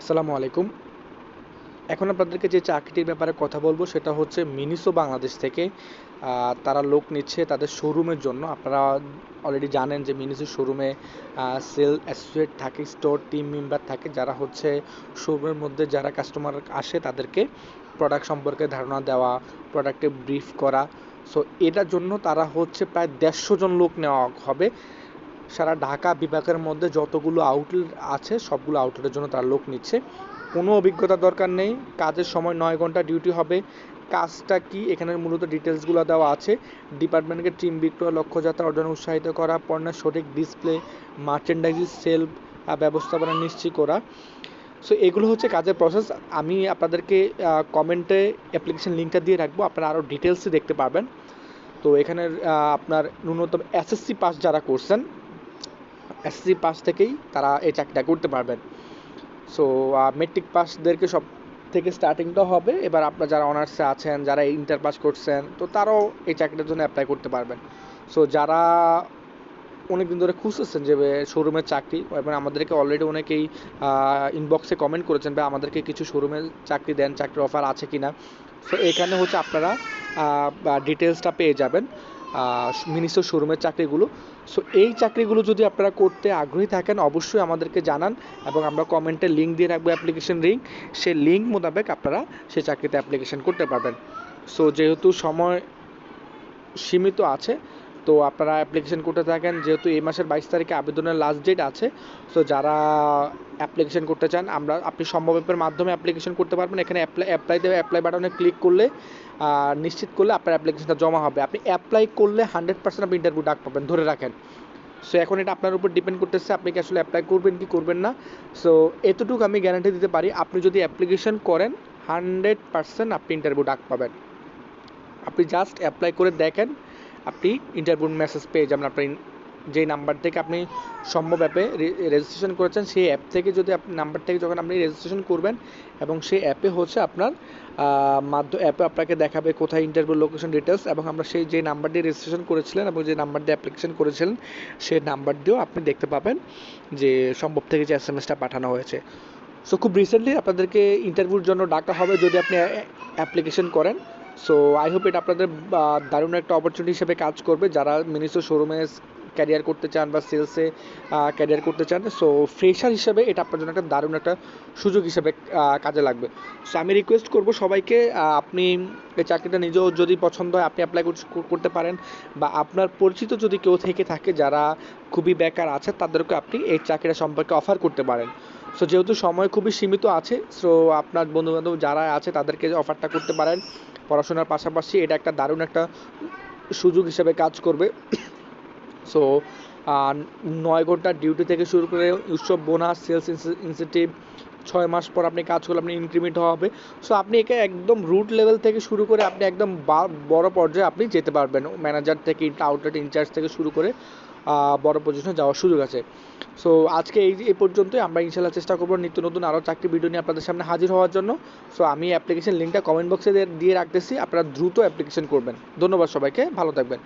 আসসালামু আলাইকুম। এখন আপনাদেরকে যে চাকরিটির ব্যাপারে কথা বলবো সেটা হচ্ছে মিনিসো বাংলাদেশ থেকে। তারা লোক নিচ্ছে তাদের শোরুমের জন্য। আপনারা অলরেডি জানেন যে মিনিসো শোরুমে সেল অ্যাসোসিয়েট থাকে, স্টোর টিম মেম্বার থাকে, যারা হচ্ছে শোরুমের মধ্যে যারা কাস্টমার আসে তাদেরকে প্রোডাক্ট সম্পর্কে ধারণা দেওয়া, প্রোডাক্টে ব্রিফ করা। সো এটার জন্য তারা হচ্ছে প্রায় 150 জন লোক নেওয়া হবে। সারা ঢাকা বিভাগের মধ্যে যতগুলো আউটলেট আছে সবগুলো আউটলেটের জন্য তারা লোক নিচ্ছে। কোনো অভিজ্ঞতার দরকার নেই, কাজের সময় 9 ঘন্টা ডিউটি হবে। কাজটা কি এখানে মূলত ডিটেলসগুলো দেওয়া আছে। ডিপার্টমেন্টকে টিম বিক্রয়, লক্ষ্যযাত্রা অর্জনে উৎসাহিত করা, পণ্যের সঠিক ডিসপ্লে, মার্চেন্ডাইজিং সেল ব্যবস্থাপনা নিশ্চিত করা। সো এগুলো হচ্ছে কাজের প্রসেস। আমি আপনাদেরকে কমেন্টে অ্যাপ্লিকেশন লিঙ্কটা দিয়ে রাখবো, আপনারা আরও ডিটেলসে দেখতে পারবেন। তো এখানের আপনার ন্যূনতম এসএসসি পাস যারা করছেন, এসএসসি পাস থেকেই তারা এই চাকরিটা করতে পারবেন। সো মেট্রিক পাসদেরকে সব থেকে স্টার্টিংটা হবে। এবার আপনারা যারা অনার্সে আছেন, যারা ইন্টার পাস করছেন, তো তারাও এই চাকরিটার জন্য অ্যাপ্লাই করতে পারবেন। সো যারা অনেক দিন ধরে খুঁজতেছেন যে শোরুমের চাকরি, এবং আমাদেরকে অলরেডি অনেকেই ইনবক্সে কমেন্ট করেছেন বা আমাদেরকে কিছু শোরুমের চাকরি দেন, চাকরির অফার আছে কি না। সো এখানে হচ্ছে আপনারা ডিটেলসটা পেয়ে যাবেন মিনিসো শোরুমের চাকরিগুলো। সো এই চাকরিগুলো যদি আপনারা করতে আগ্রহী থাকেন অবশ্যই আমাদেরকে জানান, এবং আমরা কমেন্টে লিঙ্ক দিয়ে রাখবো, অ্যাপ্লিকেশন লিঙ্ক। সেই লিঙ্ক মোতাবেক আপনারা সেই চাকরিতে অ্যাপ্লিকেশন করতে পারবেন। সো যেহেতু সময় সীমিত আছে, তো আপনারা অ্যাপ্লিকেশন করতে থাকেন। যেহেতু এই মাসের 22 তারিখে আবেদনের লাস্ট ডেট আছে, সো যারা অ্যাপ্লিকেশন করতে চান আপনি সম্ভব অ্যাপের মাধ্যমে অ্যাপ্লিকেশন করতে পারবেন। এখানে অ্যাপ্লাই বাটনে ক্লিক করলে নিশ্চিত করলে আপনার অ্যাপ্লিকেশনটা জমা হবে। আপনি অ্যাপ্লাই করলে 100% আপনি ইন্টারভিউ ডাক পাবেন, ধরে রাখেন। সো এখন এটা আপনার উপর ডিপেন্ড করতেছে আপনি কি আসলে অ্যাপ্লাই করবেন কি করবেন না। সো এতটুকু আমি গ্যারান্টি দিতে পারি, আপনি যদি অ্যাপ্লিকেশন করেন 100% আপনি ইন্টারভিউ ডাক পাবেন। আপনি জাস্ট অ্যাপ্লাই করে দেখেন, আপনি ইন্টারভিউ মেসেজ পেয়ে যাবেন। আপনার যেই নাম্বার থেকে আপনি সম্ভব অ্যাপে রেজিস্ট্রেশন করেছেন, সেই অ্যাপ থেকে যদি আপনি নাম্বার থেকে যখন আপনি রেজিস্ট্রেশন করবেন, এবং সেই অ্যাপে হচ্ছে আপনার অ্যাপে আপনাকে দেখাবে কোথায় ইন্টারভিউ লোকেশন ডিটেলস, এবং আমরা সেই যে নাম্বার দিয়ে রেজিস্ট্রেশন করেছিলেন এবং যে নাম্বার দিয়ে অ্যাপ্লিকেশন করেছিলেন সেই নাম্বার দিয়েও আপনি দেখতে পাবেন যে সম্ভব থেকে যে এসএমএসটা পাঠানো হয়েছে। সো খুব রিসেন্টলি আপনাদেরকে ইন্টারভিউর জন্য ডাকা হবে যদি আপনি অ্যাপ্লিকেশন করেন। সো আই হোপ এটা আপনাদের দারুণ একটা অপরচুনিটি হিসেবে কাজ করবে, যারা মিনিসো শোরুমে ক্যারিয়ার করতে চান বা সেলসে ক্যারিয়ার করতে চান। সো ফ্রেশার হিসেবে এটা আপনার জন্য একটা দারুণ একটা সুযোগ হিসেবে কাজে লাগবে। সো আমি রিকোয়েস্ট করব সবাইকে, আপনি এই চাকরিটা নিজেও যদি পছন্দ হয় আপনি অ্যাপ্লাই করতে পারেন, বা আপনার পরিচিত যদি কেউ থেকে থাকে যারা খুবই বেকার আছে তাদেরকে আপনি এই চাকরিটা সম্পর্কে অফার করতে পারেন। সো যেহেতু সময় খুবই সীমিত আছে, সো আপনার বন্ধুবান্ধব যারা আছে তাদেরকে অফারটা করতে পারেন। পড়াশোনার পাশাপাশি এটা একটা দারুণ একটা সুযোগ হিসেবে কাজ করবে। সো 9 ঘন্টা ডিউটি থেকে শুরু করে উৎসব, বোনাস, সেলস ইনসেন্টিভ, 6 মাস পর আপনি কাজ করলে আপনি ইনক্রিমেন্ট হবে। সো আপনি একে একদম রুট লেভেল থেকে শুরু করে আপনি একদম বড় পর্যায়ে আপনি যেতে পারবেন। ম্যানেজার থেকে, আউটলেট ইনচার্জ থেকে শুরু করে বড় পজিশনে যাওয়ার সুযোগ আছে। সো আজকে এই পর্যন্তই। আমরা ইনশাল্লাহ চেষ্টা করবো নিত্য নতুন আরও চাকরি ভিডিও নিয়ে আপনাদের সামনে হাজির হওয়ার জন্য। সো আমি অ্যাপ্লিকেশন লিঙ্কটা কমেন্ট বক্সে দিয়ে রাখতেছি, আপনারা দ্রুত অ্যাপ্লিকেশন করবেন। ধন্যবাদ সবাইকে, ভালো থাকবেন।